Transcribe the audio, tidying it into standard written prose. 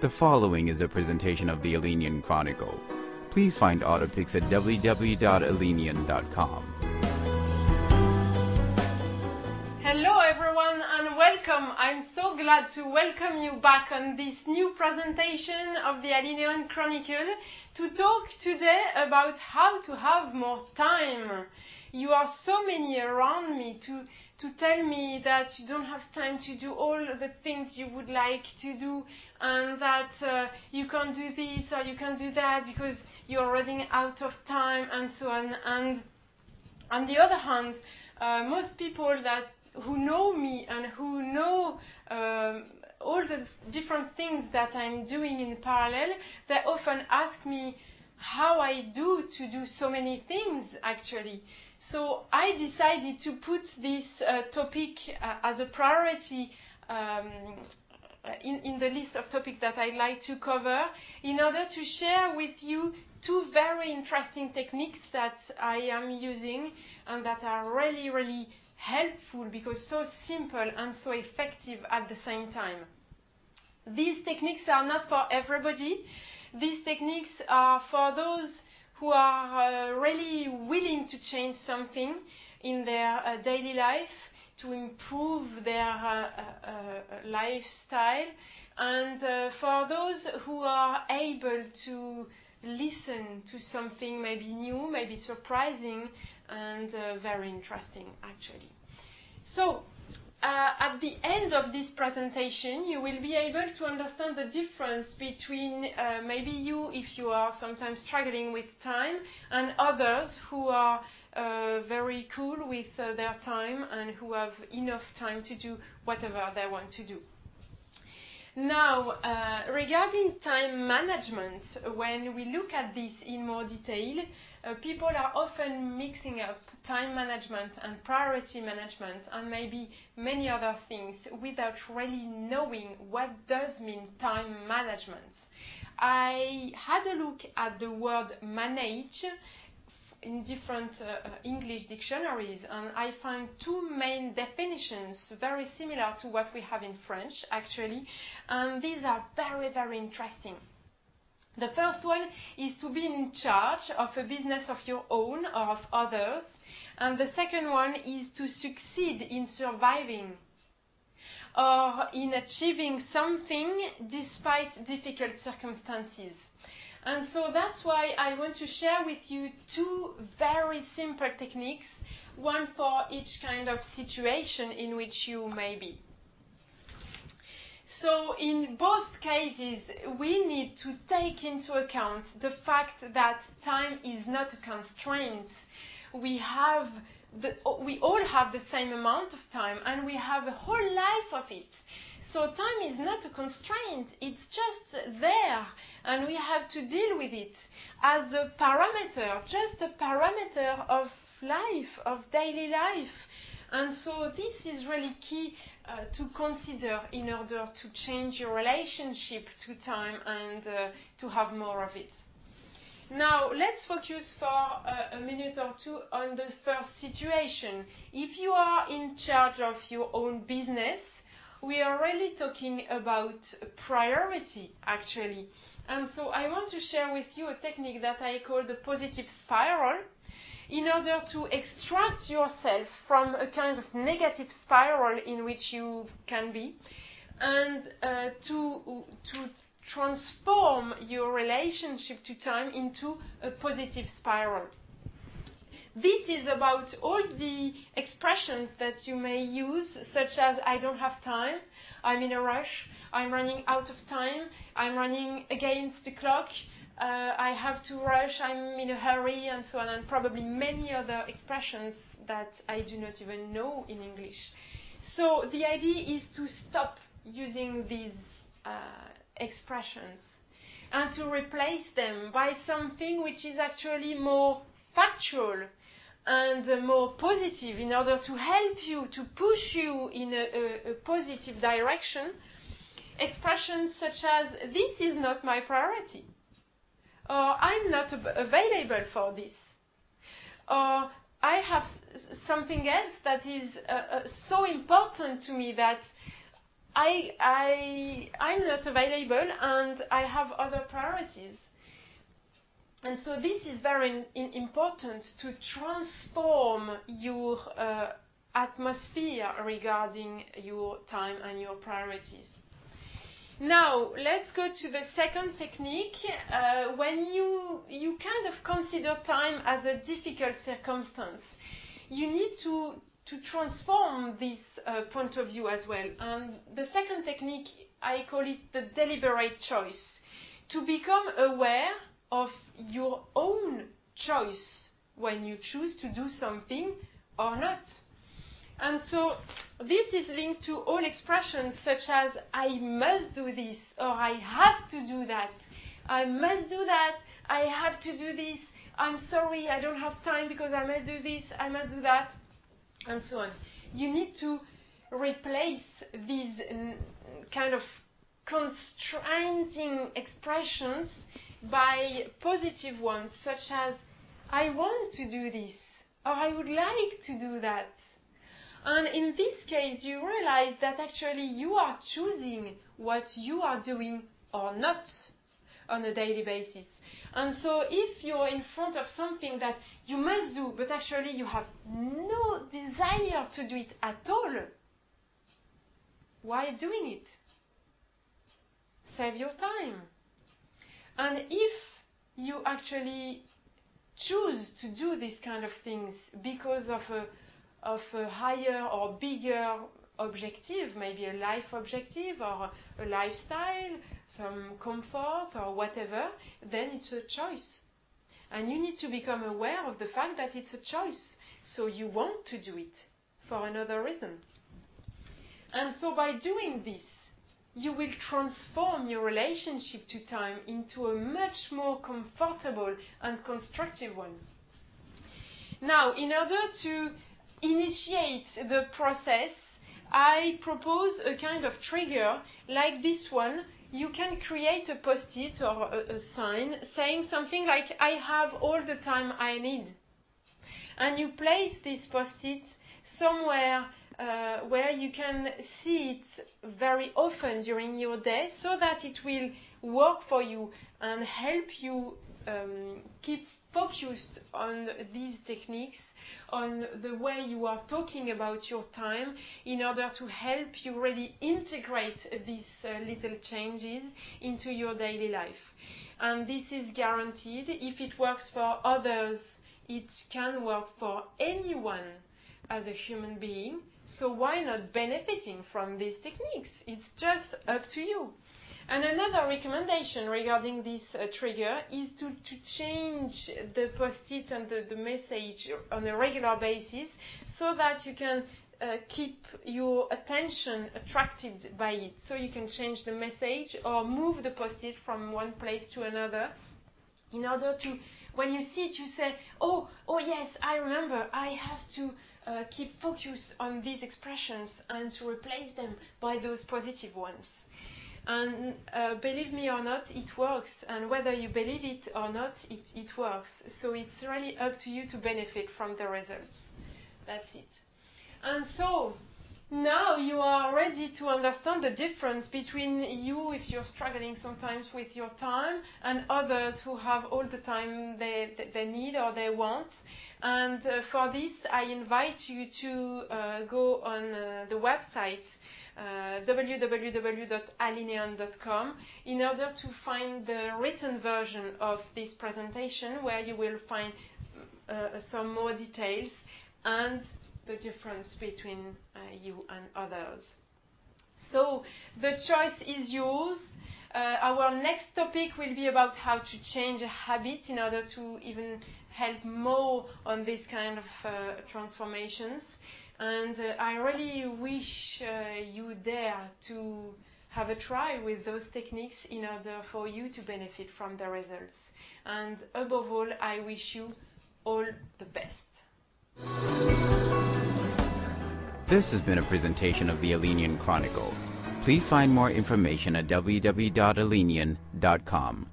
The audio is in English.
The following is a presentation of the Alineon Chronicle. Please find autopics at www.alineon.com. Hello everyone and welcome. I'm so glad to welcome you back on this new presentation of the Alineon Chronicle to talk today about how to have more time. You are so many around me to tell me that you don't have time to do all the things you would like to do, and that you can't do this or you can't do that because you're running out of time and so on. And on the other hand, most people who know me and who know all the different things that I'm doing in parallel, they often ask me how I do so many things actually. So I decided to put this topic as a priority in the list of topics that I'd like to cover, in order to share with you two very interesting techniques that I am using and that are really, really helpful because so simple and so effective at the same time. These techniques are not for everybody. These techniques are for those who are really willing to change something in their daily life, to improve their lifestyle, and for those who are able to listen to something maybe new, maybe surprising, and very interesting actually. So, at the end of this presentation, you will be able to understand the difference between maybe you, if you are sometimes struggling with time, and others who are very cool with their time and who have enough time to do whatever they want to do. Now, regarding time management, when we look at this in more detail, people are often mixing up time management and priority management and maybe many other things without really knowing what does mean time management. I had a look at the word manage in different English dictionaries, and I found two main definitions very similar to what we have in French actually, and these are very, very interesting. The first one is to be in charge of a business of your own or of others, and the second one is to succeed in surviving or in achieving something despite difficult circumstances. And so that's why I want to share with you two very simple techniques, one for each kind of situation in which you may be. So in both cases, we need to take into account the fact that time is not a constraint. We all have the same amount of time, and we have a whole life of it. So time is not a constraint, it's just there, and we have to deal with it as a parameter, just a parameter of life, of daily life. And so this is really key to consider in order to change your relationship to time and to have more of it. Now, let's focus for a minute or two on the first situation. If you are in charge of your own business, we are really talking about priority, actually. And so I want to share with you a technique that I call the positive spiral, in order to extract yourself from a kind of negative spiral in which you can be, and to transform your relationship to time into a positive spiral. This is about all the expressions that you may use, such as I don't have time, I'm in a rush, I'm running out of time, I'm running against the clock, I have to rush, I'm in a hurry, and so on, and probably many other expressions that I do not even know in English. So the idea is to stop using these expressions and to replace them by something which is actually more factual and more positive, in order to help you, to push you in a positive direction. Expressions such as, this is not my priority, or I'm not available for this, or I have something else that is so important to me that I'm not available and I have other priorities. And so this is very important to transform your atmosphere regarding your time and your priorities. Now, let's go to the second technique. When you kind of consider time as a difficult circumstance, you need to transform this point of view as well. And the second technique, I call it the deliberate choice. To become aware of your own choice when you choose to do something or not. And so this is linked to all expressions such as I must do this or I have to do that. I must do that. I have to do this. I'm sorry, I don't have time because I must do this. I must do that. And so on. You need to replace these kind of constraining expressions by positive ones such as I want to do this or I would like to do that. And in this case, you realize that actually you are choosing what you are doing or not on a daily basis. And so if you're in front of something that you must do, but actually you have no desire to do it at all, why doing it? Save your time. And if you actually choose to do these kind of things because of a higher or bigger objective, maybe a life objective or a lifestyle, some comfort or whatever, then it's a choice. And you need to become aware of the fact that it's a choice. So you want to do it for another reason. And so by doing this, you will transform your relationship to time into a much more comfortable and constructive one. Now, in order to initiate the process, I propose a kind of trigger like this one. You can create a post-it or a sign saying something like, I have all the time I need. And you place this post-it somewhere where you can see it very often during your day so that it will work for you and help you keep focused on these techniques, on the way you are talking about your time in order to help you really integrate these little changes into your daily life. And this is guaranteed. If it works for others, it can work for anyone as a human being. So why not benefiting from these techniques? It's just up to you. And another recommendation regarding this trigger is to change the post-it and the message on a regular basis so that you can keep your attention attracted by it. So you can change the message or move the post-it from one place to another in order to, when you see it, you say, oh yes, I remember, I have to keep focused on these expressions and to replace them by those positive ones. And believe me or not, it works. And whether you believe it or not, it works. So it's really up to you to benefit from the results. That's it. And so now you are ready to understand the difference between you, if you're struggling sometimes with your time, and others who have all the time they need or they want. And for this, I invite you to go on the website www.alineon.com in order to find the written version of this presentation, where you will find some more details and the difference between you and others. So the choice is yours. Our next topic will be about how to change a habit in order to even help more on this kind of transformations. And I really wish you dare to have a try with those techniques in order for you to benefit from the results. And above all, I wish you all the best. This has been a presentation of the Alineon Chronicle. Please find more information at www.alineon.com.